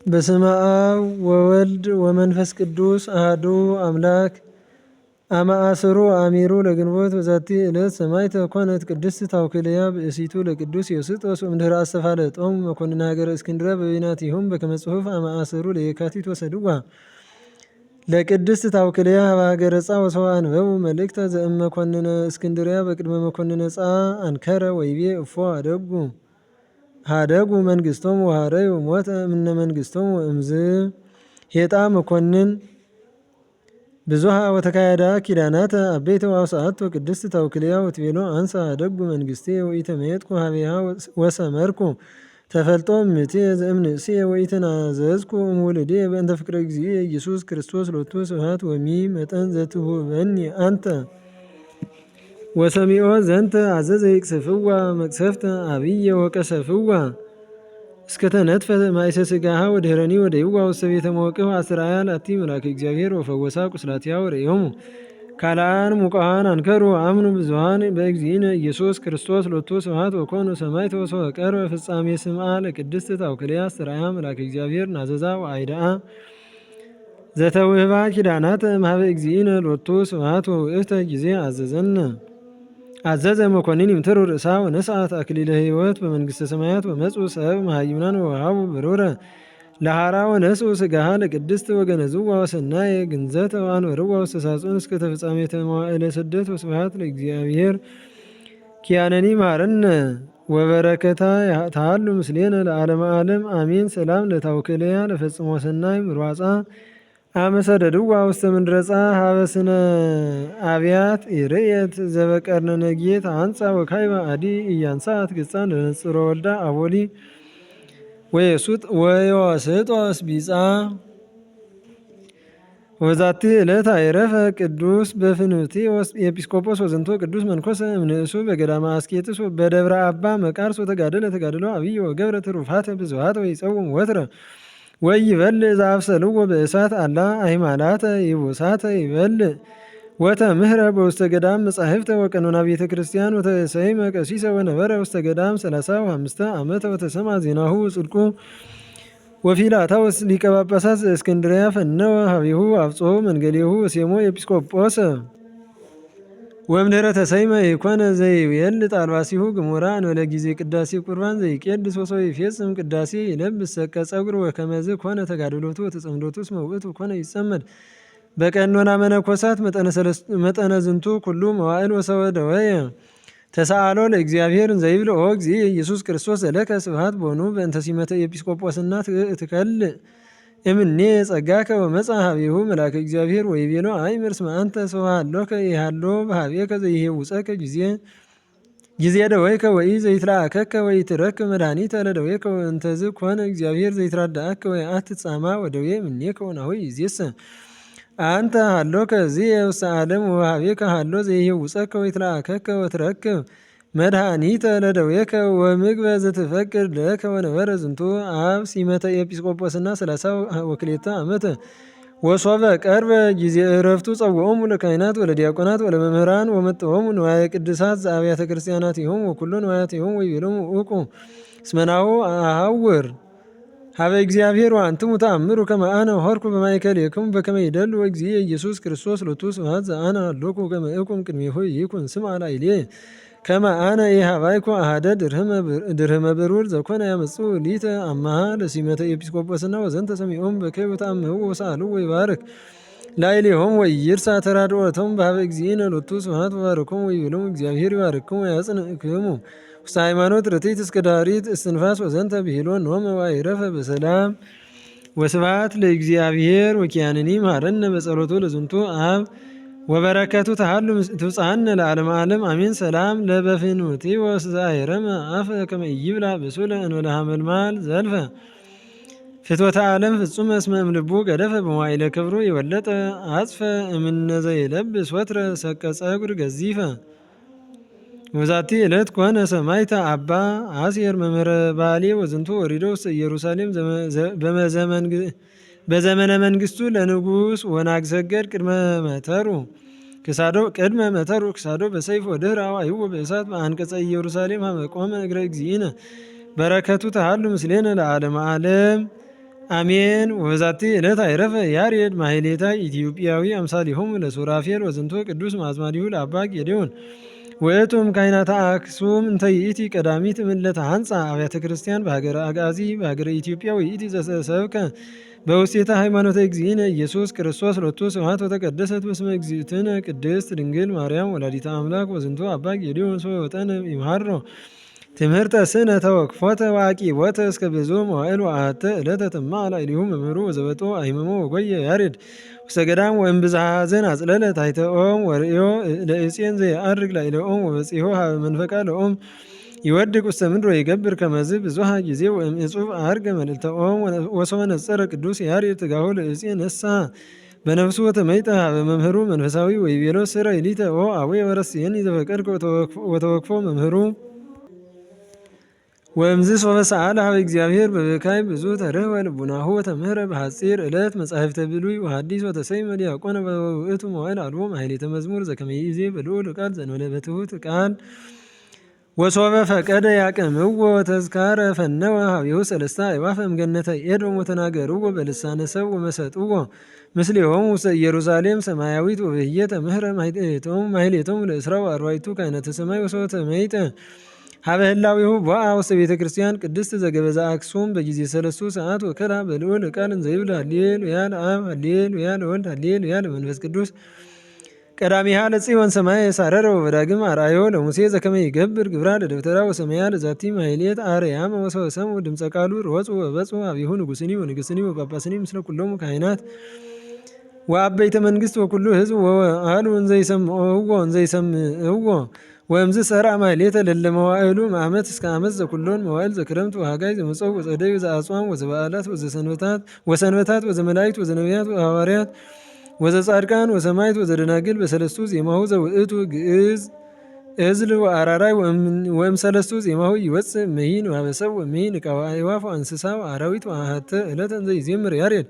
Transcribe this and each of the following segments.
በስመ አብ ወወልድ ወመንፈስ ቅዱስ አሐዱ አምላክ። አመአስሩ አሚሩ ለግንቦት በዛቲ ዕለት ሰማዕት ኮነት ቅድስት ታውክልያ ብእሲቱ ለቅዱስ ዮስጦስ ወእምድኅረ አስተፋለጦሙ መኮንነ ሀገረ እስክንድርያ በበይናቲሆሙ በከመ ጽሑፍ አመአስሩ ለየካቲት ወሰድዋ ለቅድስት ታውክልያ ሀበ ሀገረ ጻ ወሰብአ አንበቡ መልእክተ ዘእመኮንነ እስክንድርያ በቅድመ መኮንነ ጻ አንከረ ወይቤ እፎ ሀደጉ መንግስቶሙ ወሀረዩ ሞተ እምነ መንግስቶሙ እምዝ ሄጣ መኮንን ብዙሃ ወተካያዳ ኪዳናተ አበይተ ወአውስአቶ ቅድስት ታውክልያ ወትቤሎ አንሳ ሀደጉ መንግስቴ ወኢተመየጥኩ ሀቤሃ ወሰመርኩ ተፈልጦ እምኔቴ ዘእምንእስየ ወኢተናዘዝኩ እምውልዴ በእንተ ፍቅረ እግዚእ ኢየሱስ ክርስቶስ ሎቱ ስብሐት ወሚ መጠን ዘትሁበኒ አንተ ወሰሚዖ ዘንተ አዘዘ ይቅሰፍዋ መቅሰፍተ አብየ ወቀሰፍዋ እስከተነጥፈ ማእሰ ሥጋሃ ወድኅረኒ ወደይዋ ውስተ ቤተ መወቅህ አስራያ ላቲ መልአከ እግዚአብሔር ወፈወሳ ቁስላቲሃ ወርእዮሙ ካልአን ሙቃሃን አንከሩ አምኑ ብዙሃን በእግዚእነ ኢየሱስ ክርስቶስ ሎቱ ስብሐት ወኮኑ ሰማዕተ ወሰወቀርበ ፍጻሜ ስምዓ ለቅድስት ታውክልያ አስራያ መልአከ እግዚአብሔር ናዘዛ ወአይዳአ ዘተውህባ ኪዳናተ እምኀበ እግዚእነ ሎቱ ስብሐት ወውእተ ጊዜ አዘዘ መኮንን ይምትሩ ርእሳ ወነስአት አክሊለ ሕይወት በመንግሥተ ሰማያት ወመጽኡ ሰብእ መሃይምናን ወወሃቡ ብሩረ ለሃራ ወነስኡ ሥጋሃ ለቅድስት ወገነዝዋ ወሰናየ ግንዘተ ወአንበርዋ ውስተ ሳጹን እስከ ተፍጻሜተ መዋዕለ ስደት ወስብሐት ለእግዚአብሔር ኪያነኒ መሐረነ ወበረከታ ተሃሉ ምስሌነ ለዓለመ ዓለም አሜን። ሰላም ለታውክልያ ለፈጽሞ ሰናይ ምርዋፃ አመሰደድዋ ውስተ ምንድረፃ ሀበስነ አብያት ኢርየት ዘበቀርነ ነጌት አንፃ ወካይባ አዲ እያንሳት ገፃን ለነጽሮ ወልዳ አቦሊ ወዮስጦስ ቢፃ ወዛቲ ዕለት አይረፈ ቅዱስ በፍኑቲ ኤጲስቆጶስ ወዘንቶ ቅዱስ መንኮሰ እምንእሱ በገዳመ አስቄጥስ በደብረ አባ መቃርስ ወተጋደለ ተጋድሎ አብይ ወገብረ ትሩፋተ ብዙኃት ወይጸውም ወትረ ወይበልዕ ዘአብሰልዎ በእሳት አላ አይማላተ ይቡሳተ ይበልዕ ወተምህረ በውስተ ገዳም መጻሕፍተ ወቀኖና ቤተ ክርስቲያን ወተሰይመ ቀሲሰ ወነበረ ውስተ ገዳም 35 ዓመተ ወተሰማ ዜናሁ ጽድቁ ወፊላታወስ ሊቀ ጳጳሳት ዘእስክንድርያ ፈነወ ሀቢሁ አብጽሖ መንገሌሁ ወሴሞ ኤጲስቆጶስ ወእምድኅረ ተሰይመ ኢኮነ ዘይቤልጥ አልባሲሁ ግሙራ እንበለ ጊዜ ቅዳሴ ቁርባን ዘይቄድስ ወሰው ይፌጽም ቅዳሴ ይለብስ ሰቀ ጸጉር ወከመዝ ኮነ ተጋድሎቱ ወተጸምዶቱ እስመ ውእቱ ኮነ ይጸመድ በቀኖና መነኮሳት መጠነ ዝንቱ ኩሉ መዋዕል ወሰወ ደወየ ተሳአሎ ለእግዚአብሔር እንዘይብል ኦ እግዚእ ኢየሱስ ክርስቶስ ዘለከ ስብሐት ቦኑ በእንተ ሲመተ ኤጲስቆጶስና ትከልእ እምኔ ጸጋከ ወመጽአ ሀቤሁ መልአከ እግዚአብሔር ወይቤሎ አእምር እስመ አንተ ሰብሐሎከ ይሃሎ በሀቤከ ዘይሄውፀከ ጊዜ ደወይከ ወኢዘይትለአከከ ወኢትረክብ መድኃኒተ ለደዌከ ወእንተዝ ኮነ እግዚአብሔር ዘይትራዳእከ ወየአትት ጻማ ወደዌ እምኔከ ወናሁ ይእዜሰ አንተ ሃሎከ ዝየ ውስተ ዓለም ወበሀቤከ ሃሎ ዘይሄውፀከ ወይትለአከከ ወትረክብ መድኃኒተ ለደዌከ ወምግበ ዘትፈቅድ ለከ ወነበረ ዝንቱ አብ ሲመተ ኤጲስቆጶስና 32 ዓመተ ወሶበ ቀርበ ጊዜ ዕረፍቱ ጸውዖሙ ለካህናት ወለዲያቆናት ወለመምህራን ወመጥዖሙ ንዋየ ቅድሳት ዘአብያተ ክርስቲያናቲሆሙ ወኩሎ ንዋያቲሆሙ ወይቤሎሙ ውቁ እስመ ናሁ አሐውር ሀበ እግዚአብሔር ወአንትሙ ተአምሩ ከመ አነ ሆርኩ በማእከሌክሙ በከመ ይደሉ እግዚእ ኢየሱስ ክርስቶስ ሎቱ ስብሐት ዘአነ ሀሎኩ ከመ እቁም ቅድሜሁ ይኩን ስምዐ ላዕሌየ ከመ አነ ኢሃባይኩ አሐደ ድርህመ ብሩር ዘኮነ ያመጽኡ ሊተ አማሃ ለሲመተ ኤጲስቆጶስና ወዘንተ ሰሚዖሙ በከይሁ ተአምኅዉ ወሰአልዎ ይባርክ ላዕሌሆሙ ወኢይርሳ ተራድኦቶሙ በሀበ እግዚእነ ሎቱ ስብሐት ወባረኮሙ ወይቤሎሙ እግዚአብሔር ይባርክሙ ወያጽንዕክሙ ውስተ ሃይማኖት ርትዕት እስከ ዳሪት እስትንፋስ ወዘንተ ብሂሎ ኖመ ወአይረፈ በሰላም ወስብሐት ለእግዚአብሔር ወኪያንኒ መሐረነ በጸሎቱ ለዝንቱ አብ ወበረከቱ ተሃሉ ትብጽሐነ ለዓለመ ዓለም አሜን። ሰላም ለበፍኑቲ ወዘአይረመ አፈ ከመ ኢይብላ ብሱለ እንበለ ሐመልማል ዘልፈ ፍትወተ ዓለም ፍጹመ እስመ እምልቡ ገደፈ በመዋዕለ ክብሩ የወለጠ አጽፈ እምነ ዘይለብስ ወትረ ሰቀ ጸጉር ገዚፈ ወዛቲ ዕለት ኮነ ሰማዕተ አባ አስየር መምህረ ባሌ ወዝንቱ ወሪዶ ውስተ ኢየሩሳሌም በዘመነ መንግስቱ ለንጉስ ወናግሰገድ ቅድመ መተሩ ክሳዶ በሰይፍ ወድኅረ አዋይዎ በእሳት በአንቀጸ ኢየሩሳሌም ሀበ ቆመ እግረ እግዚእነ በረከቱ ተሃሉ ምስሌነ ለዓለመ ዓለም አሜን። ወበዛቲ ዕለት አይረፈ ያሬድ ማሕሌታይ ኢትዮጵያዊ አምሳሊሆሙ ለሱራፌል ወዝንቶ ቅዱስ ማዝማዲሁ ለአባ ጌዴዎን ውእቱም ካህናተ አክሱም እንተ ይእቲ ቀዳሚት እምዕለተ ሐንጻ አብያተ ክርስቲያን በሀገረ አጋዚ በሀገረ ኢትዮጵያ ወይእቲ ዘሰብከ በውስቴታ ሃይማኖተ እግዚእነ ኢየሱስ ክርስቶስ ሎቱ ስብሐት ወተቀደሰት በስመ እግዝእትነ ቅድስት ድንግል ማርያም ወላዲተ አምላክ ወዝንቶ አባ ጌዴዎን ሶ ወጠነ ይምሃሮ ትምህርተ ስነ ተወክፎተ ወአቂቦተ እስከ ብዙ መዋዕል ወአሐተ ዕለተ ትማዕ ላዕሌሁ መምህሩ ወዘበጦ አሂመሞ ወጎየ ያሬድ ውስተ ገዳም ወእምብዝሃ ሐዘን አጽለለ ታሕተ ኦም ወርእዮ ለዕፄን ዘየዐርግ ላዕለ ኦም ወበጺሖ ሀበ መንፈቃ ለኦም ይወድቅ ውስተ ምድር ወይገብር ከመዝ ብዙኃ ጊዜ ወእምዕጹብ ዐርገ መልዕልተ ኦም ወሶበ ነጸረ ቅዱስ ያሬድ ትጋሁ ለዕፄ ነሣ በነፍሱ ወተመይጠ ሀበ መምህሩ መንፈሳዊ ወይቤሎ ስረይ ሊተ ኦ አቡየ ወረስየኒ ዘፈቀድከ ወተወክፎ መምህሩ ወእምዝ ሶበ ሰአለ ሀበ እግዚአብሔር በበካይ ብዙ ተርኅወ ልቡናሁ ወተምህረ በሐጺር ዕለት መጻሕፍተ ብሉይ ወሐዲስ ወተሰይመ ዲያቆነ በውእቱ መዋዕል አልቦ ማሕሌተ መዝሙር ዘከመ ይእዜ በልዑል ቃል ዘእንበለ በትሑት ቃል ወሶበ ፈቀደ ያቅምዎ ተዝካረ ፈነወ ሀቤሁ ሰለስተ አዕዋፈ እምገነተ ኤዶም ወተናገርዎ በልሳነ ሰብ ወመሰጥዎ ምስሌሆሙ ውስተ ኢየሩሳሌም ሰማያዊት ወበህየተ ምህረ ማሕሌቶሙ ለእስራ ወአርባዕቱ ካህናተ ሰማይ ወሶበ ተመይጠ ሀበ ህላዌሁ ቦአ ውስተ ቤተ ክርስቲያን ቅድስት ዘገበዛ አክሱም በጊዜ ሰለስቱ ሰዓት ወከላ በልዑል ቃል እንዘ ይብል ሃሌሉያ ለአብ ሃሌሉያ ለወልድ ሃሌሉያ ለመንፈስ ቅዱስ ቀዳሚሃ ለጽዮን ሰማይ ሳረረ ወበዳግም አርአዮ ለሙሴ ዘከመ ይገብር ግብራ ለደብተራ ወሰማያ ለዛቲ ማሕሌት አርያመ ወሰበ ሰምዑ ድምፀ ቃሉ ሮጹ ወበጹ አብይሁ ንጉሥኒ ወንግሥኒ ወጳጳስኒ ምስለ ኩሎሙ ካህናት ወአበይተ መንግሥት ወኩሉ ህዝብ ወአሉ እንዘ ይሰምዕዎ ወእምዝ ሠርዐ ማሕሌተ ለለ መዋዕሉ እምዓመት እስከ ዓመት ዘኩሎን መዋዕል ዘክረምት ወሃጋይ ዘመጸው ወጸደይ ወዘአጽዋም ወዘበዓላት ወሰንበታት ወዘመላእክት ወዘነቢያት ወሐዋርያት ወዘጻድቃን ወሰማዕት ወዘደናግል በሰለስቱ ዜማሁ ዘውእቱ ግዕዝ እዝል ወአራራይ ወእምሰለስቱ ዜማሁ ይወፅእ እምሂን ወሀበሰብ ወእምሂን ዕቃወ አዕዋፍ ወእንስሳ ወአራዊት ወአሐተ ዕለተ እንዘ ይዜምር ያሬድ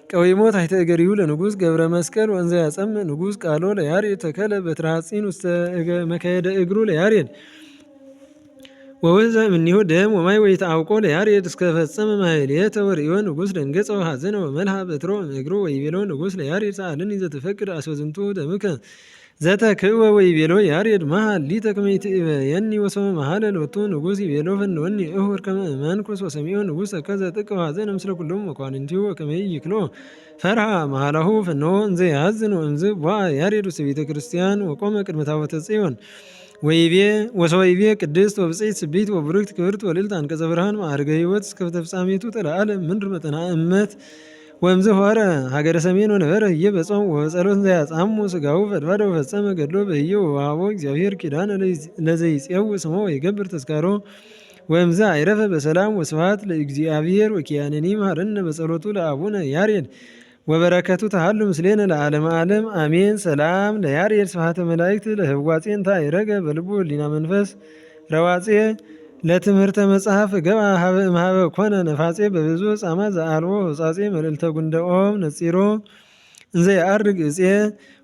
ቀዊሞ ታሕተ እገሪሁ ለንጉሥ ገብረ መስቀል ወእንዘ ያጸምዕ ንጉሥ ቃሎ ለያሬድ ተከለ በትረ ሐጺን ውስተ መካየደ እግሩ ለያሬድ ወወሕዘ እምኔሁ ደም ወማይ ወይተአውቆ ለያሬድ እስከ ፈጸመ ማሕሌተ ወርእዮ ንጉሥ ደንገጸ ወሐዘነ ወመልሃ በትሮ እምእግሩ ወይቤሎ ንጉሥ ለያሬድ ሰአልኒ ዘትፈቅድ አስበ ዝንቱ ደምከ ዘተክእወ ወይቤሎ ያሬድ መሐሊተ ከመ ይትእበየኒ ወሶበ መሐለ ሎቱ ንጉሥ ይቤሎ ፈንወኒ እሁር ከመ እመንኩስ ወሰሚዖ ንጉሥ ተከዘ ጥቀ ወሐዘነ ምስለ ኩሎሙ መኳንንቲሁ ወከመ ይክሎ ፈርሃ መሐላሁ ፈንዎ እንዘ ያሐዝን ወእምዝ ቦአ ያሬድ ውስተ ቤተ ክርስቲያን ወቆመ ቅድመ ታቦተ ጽዮን ወሶበ ይቤ ቅድስት ወብፅዕት ስቢት ወብሩክት ክብርት ወልዕልት አንቀጸ ብርሃን ማዕርገ ሕይወት እስከ ፍጻሜቱ ለዓለም ምድር መጠነ እመት ወእምዝ ሖረ ሀገረ ሰሜን ወነበረ ህየ በጾም ወበጸሎት እንዘ ያጻሙ ሥጋሁ ፈድፋደ ወፈጸመ ገድሎ በህየ ወወሀቦ እግዚአብሔር ኪዳነ ለዘይጼው ስሞ ወይገብር ተዝካሮ ወእምዝ አይረፈ በሰላም ወስብሐት ለእግዚአብሔር ወኪያነኒ መሐረነ በጸሎቱ ለአቡነ ያሬድ ወበረከቱ ተሃሉ ምስሌነ ለዓለመ ዓለም አሜን። ሰላም ለያሬድ ስብሐተ መላእክት ለህዋጼን ታይረገ በልቡ ህሊና መንፈስ ረዋጼ ለትምህርተ መጽሐፍ ገባ እምኀበ ኮነ ነፋጼ በብዙ ጻማ ዘአልቦ ሆጻጼ መልዕልተ ጉንደኦም ነጺሮ እንዘ የዐርግ ዕፄ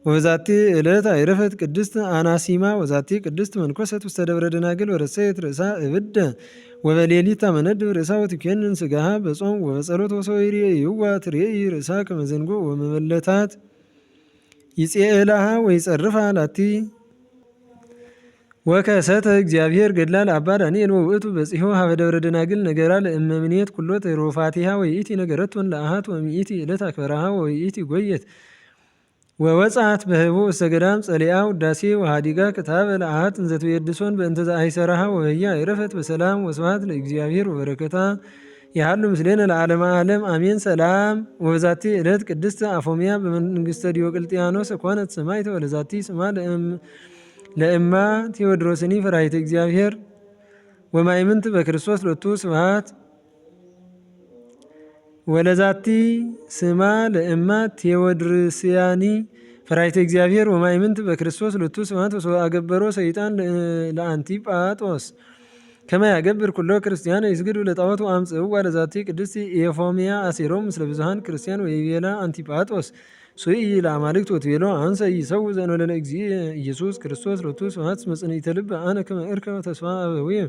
ወበዛቲ ዕለት አይረፈት ቅድስት አናሲማ ወዛቲ ቅድስት መንኰሰት ውስተ ደብረ ደናግል ወረሰየት ርእሳ እብደ ወበሌሊት ታመነድብ ርእሳ ወትኬንን ሥጋሃ በጾም ወበጸሎት ወሶበ ይሬእይዋ ትሬኢ ርእሳ ከመ ዘንጎ ወመመለታት ይጼእላሃ ወይጸርፋ ላቲ ወከሰተ እግዚአብሔር ገድላ ለአባ ዳንኤል ወውእቱ በጺሖ ሀበ ደብረ ደናግል ነገራ ለእመምኔት ኩሎ ትሩፋቲሃ ወይእቲ ነገረቶን ለአሃት ወሚእቲ ዕለት አክበራሃ ወይእቲ ጎየት ወወጻት በህቡ እስተ ገዳም ጸሊአ ውዳሴ ወሃዲጋ ክታበ ለአሃት እንዘ ትቤድሶን በእንተ ዘአይሰራሃ ወህያ አይረፈት በሰላም ወስብሐት ለእግዚአብሔር ወበረከታ ያህሉ ምስሌነ ለዓለመ ዓለም አሜን። ሰላም ወበዛቲ ዕለት ቅድስት አፎምያ በመንግስተ ዲዮቅልጥያኖስ ኮነት ሰማዕተ ወለዛቲ ስማ ለእማ ቴዎድሮስኒ ፈራሂተ እግዚአብሔር ወማእምንት በክርስቶስ ሎቱ ስብሐት ወለዛቲ ስማ ለእማ ቴዎድሮስያኒ ፈራሂተ እግዚአብሔር ወማእምንት በክርስቶስ ሎቱ ስብሐት ወሶበ አገበሮ ሰይጣን ለአንቲጳጦስ ከመ ያገብር ኩሎ ክርስቲያን ይስግዱ ለጣዖት ወአምጽእዋ ለዛቲ ቅድስት ኤፎምያ አሴሮም ምስለ ብዙኃን ክርስቲያን ወይቤላ አንቲጳጦስ ሱኢ ለአማልክት ወትቤሎ አንሰ ይሰው ዘእንበለ እግዚእ ኢየሱስ ክርስቶስ ሎቱ ስብሐት መጽንዕተ ልብ አነ ከመ እርከ ተስፋ አበዊየ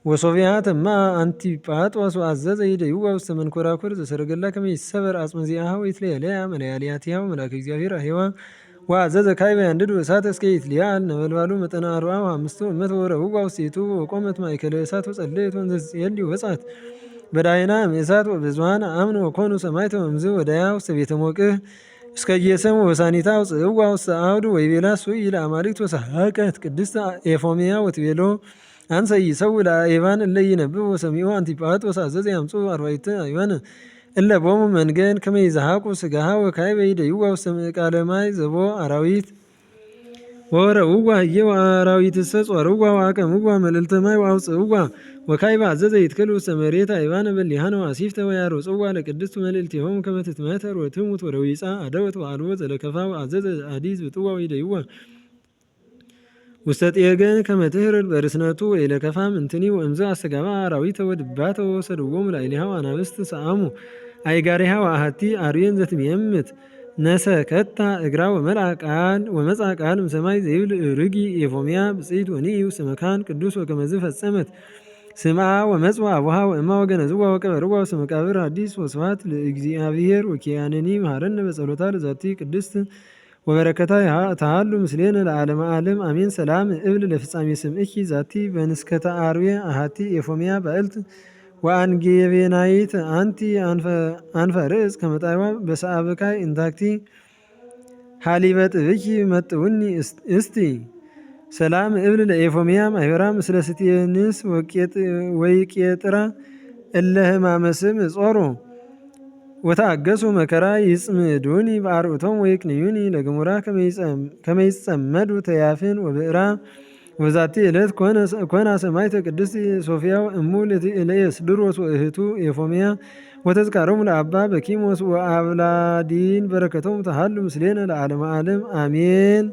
ወሶፊያትማ አንቲጳጦስ አዘዘ ይደይዋ ውስተ መንኮራኩር ዘሰረገላ ከመ ይሰበር አጽመ ዚአሃ ወይትለአለያ መለያልያቲሃ መልአከ እግዚአብሔር አሄዋ ወአዘዘ ካዕበ ያንድዱ እሳት እስከ ይትለአል ነበልባሉ መጠነ አርብዓ ወአምስቱ እመት ወረውዋ ውስቴቱ ወቆመት ማእከለ እሳት ወጸለየት ወንዘ ትጼልይ ወጻት በዳይና እሳት ወብዙኃን አምኑ ወኮኑ ሰማዕተ ወእምዝ ወዳያ ውስተ ቤተ ሞቅህ እስከ ኢየሰሙ ወሳኒታ ውጽእዋ ውስተ አውዱ ወይቤላ ሱኢ ለአማልክት ወሰሐቀት ቅድስት ኤፎምያ ወትቤሎ አንሰ ይሰው ለአእባን እለ ይነብብ ወሰሚዑ አንቲጳጦስ አዘዘ ያምጹ አርባዕተ አዕዋን እለ ቦሙ መንገድ ከመ ይዝሐቁ ሥጋሃ ወካዕበ ይደይዋ ውስተ ምቃለ ማይ ዘቦ አራዊት ወረውዋ ህዬ ወአራዊትሰ ጾርዋ ወአቀምዋ መልዕልተ ማይ ወአውፅእዋ ወካዕበ አዘዘ ይትክሉ ውስተ መሬት አዕዋነ በሊሃነ ወአሲፍተ ወያሮጽዋ ለቅድስት መልዕልቲሆሙ ከመ ትትመተር ወትሙት ወረዊፃ አደወት ወአልቦ ዘለከፋ ወአዘዘ አዲዝ ብጥዋ ወይደይዋ ውስተ ጤገን ከመ ትህርድ በርስነቱ ወኢለከፋ ምንትኒ ወእምዝ አስተጋባ አራዊተ ወድባተ ወሰድዎሙ ላዕሌሃ ወአናብስት ሰአሙ አይጋሪሃ ወአሐቲ አርዌን ዘትሜምት ነሰከታ እግራ ወመጽአ ቃል እምሰማይ ዘይብል ርጊ ኤፎምያ ብፅዕት ወንኢ ውስተ መካን ቅዱስ ወከመዝ ፈጸመት ስምዓ ወመጽአ አቡሃ ወእማ ወገነዝዋ ወቀበርዋ ውስተ መቃብር ሐዲስ ወስብሐት ለእግዚአብሔር ወኪያነኒ መሐረነ በጸሎታ ለዛቲ ቅድስት ወበረከታ ተሃሉ ምስሌነ ለዓለመ ዓለም አሜን። ሰላም እብል ለፍጻሜ ስምዕኪ ዛቲ በንስከተ አርዌ አሐቲ ኤፎምያ ባዕልት ወአንጌቤናይት አንቲ አንፈ ርእስ ከመ ጣዕዋ በሰአብካይ እንታክቲ ሀሊበ ጥብኪ መጥውኒ እስቲ ሰላም እብል ለኤፎምያ ማኅበራ ምስለ ስቴንስ ወይቄጥራ እለ ሕማመ ስም ጾሩ ወታገሱ መከራ ይጽምዱኒ በአርዑቶም ወይቅንዩኒ ለገሞራ ከመ ይጸመዱ ተያፍን ወብዕራ ወዛቲ ዕለት ኮና ሰማዕተ ቅድስት ሶፊያ እሙ ለኤስድሮስ ወእህቱ ኤፎምያ ወተዝካሮሙ ለአባ በኪሞስ ወአብላዲን በረከቶሙ ተሃሉ ምስሌነ ለዓለመ ዓለም አሜን።